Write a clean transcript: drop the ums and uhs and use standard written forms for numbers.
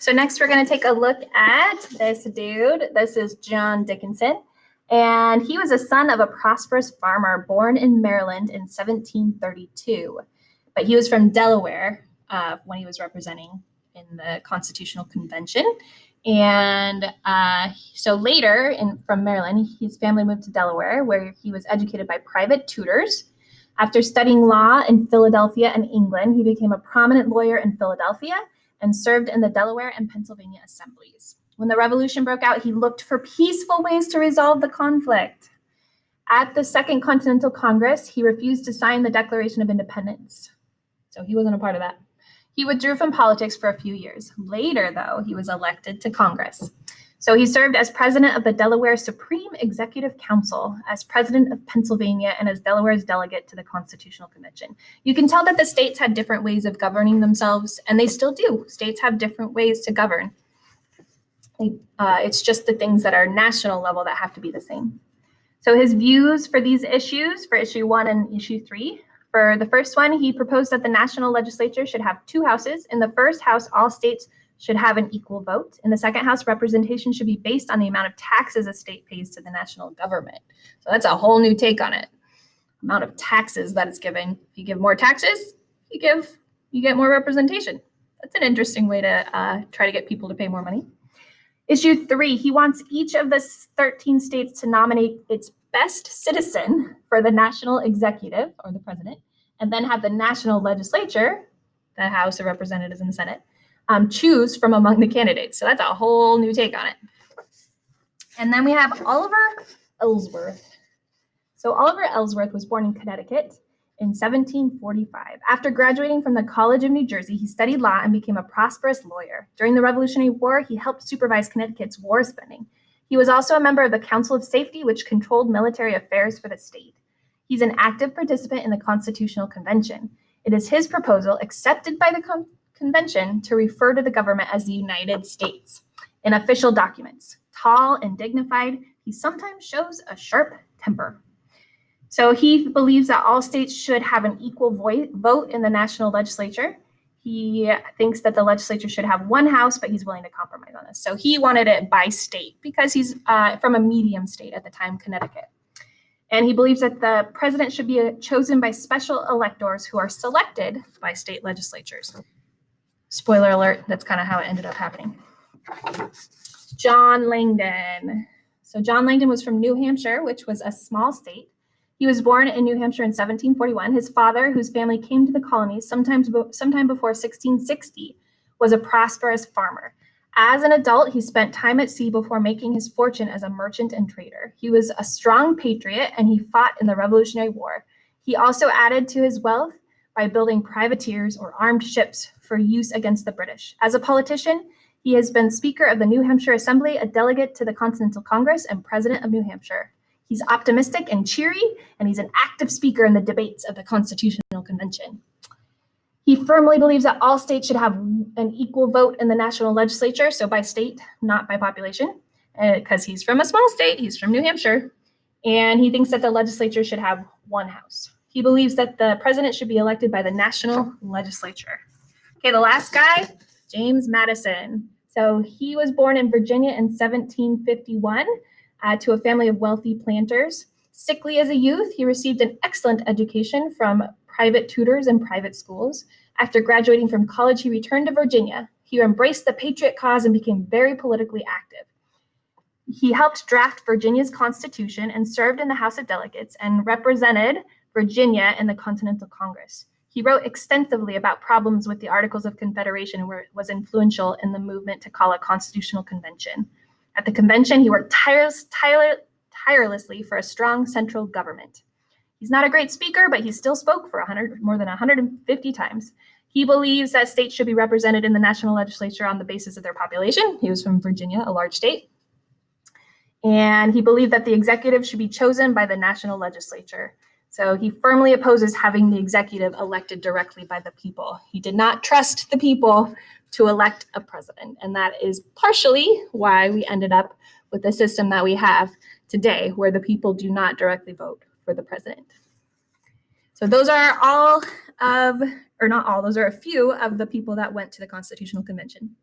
So next we're going to take a look at this dude. This is John Dickinson. And he was a son of a prosperous farmer born in Maryland in 1732. But he was from Delaware when he was representing in the Constitutional Convention. And so later from Maryland, his family moved to Delaware, where he was educated by private tutors. After studying law in Philadelphia and England, he became a prominent lawyer in Philadelphia and served in the Delaware and Pennsylvania assemblies. When the revolution broke out, he looked for peaceful ways to resolve the conflict. At the Second Continental Congress, he refused to sign the Declaration of Independence. So he wasn't a part of that. He withdrew from politics for a few years. Later, though, he was elected to Congress. So he served as president of the Delaware Supreme Executive Council, as president of Pennsylvania, and as Delaware's delegate to the Constitutional Convention. You can tell that the states had different ways of governing themselves, and they still do. States have different ways to govern. It's just the things that are national level that have to be the same. So his views for these issues, for issue 1 and issue 3, for the first one, he proposed that the national legislature should have 2 houses. In the first house, all states should have an equal vote. In the second house, representation should be based on the amount of taxes a state pays to the national government. So that's a whole new take on it. Amount of taxes that it's given. If you give more taxes, you get more representation. That's an interesting way to try to get people to pay more money. Issue 3, he wants each of the 13 states to nominate its best citizen for the national executive, or the president, and then have the national legislature, the House of Representatives and the Senate, choose from among the candidates. So that's a whole new take on it. And then we have Oliver Ellsworth. So Oliver Ellsworth was born in Connecticut in 1745. After graduating from the College of New Jersey, he studied law and became a prosperous lawyer. During the Revolutionary War, he helped supervise Connecticut's war spending. He was also a member of the Council of Safety, which controlled military affairs for the state. He's an active participant in the Constitutional Convention. It is his proposal, accepted by the Convention, to refer to the government as the United States in official documents. Tall and dignified, he sometimes shows a sharp temper. So he believes that all states should have an equal vote in the national legislature. He thinks that the legislature should have 1 house, but he's willing to compromise on this. So he wanted it by state because he's from a medium state at the time, Connecticut. And he believes that the president should be chosen by special electors who are selected by state legislatures. Spoiler alert, that's kind of how it ended up happening. John Langdon. So John Langdon was from New Hampshire, which was a small state. He was born in New Hampshire in 1741. His father, whose family came to the colonies sometime before 1660, was a prosperous farmer. As an adult, he spent time at sea before making his fortune as a merchant and trader. He was a strong patriot, and he fought in the Revolutionary War. He also added to his wealth by building privateers or armed ships for use against the British. As a politician, he has been Speaker of the New Hampshire Assembly, a delegate to the Continental Congress, and President of New Hampshire. He's optimistic and cheery, and he's an active speaker in the debates of the Constitutional Convention. He firmly believes that all states should have an equal vote in the national legislature, so by state, not by population, because he's from a small state, he's from New Hampshire, and he thinks that the legislature should have 1 house. He believes that the president should be elected by the national legislature. Okay, the last guy, James Madison. So he was born in Virginia in 1751. To a family of wealthy planters. Sickly as a youth, he received an excellent education from private tutors and private schools. After graduating from college, he returned to Virginia. He embraced the patriot cause and became very politically active. He helped draft Virginia's Constitution and served in the House of Delegates and represented Virginia in the Continental Congress. He wrote extensively about problems with the Articles of Confederation and was influential in the movement to call a constitutional convention. At the convention, he worked tirelessly for a strong central government. He's not a great speaker, but he still spoke for more than 150 times. He believes that states should be represented in the national legislature on the basis of their population. He was from Virginia, a large state. And he believed that the executive should be chosen by the national legislature. So he firmly opposes having the executive elected directly by the people. He did not trust the people to elect a president. And that is partially why we ended up with the system that we have today, where the people do not directly vote for the president. So those are those are a few of the people that went to the Constitutional Convention.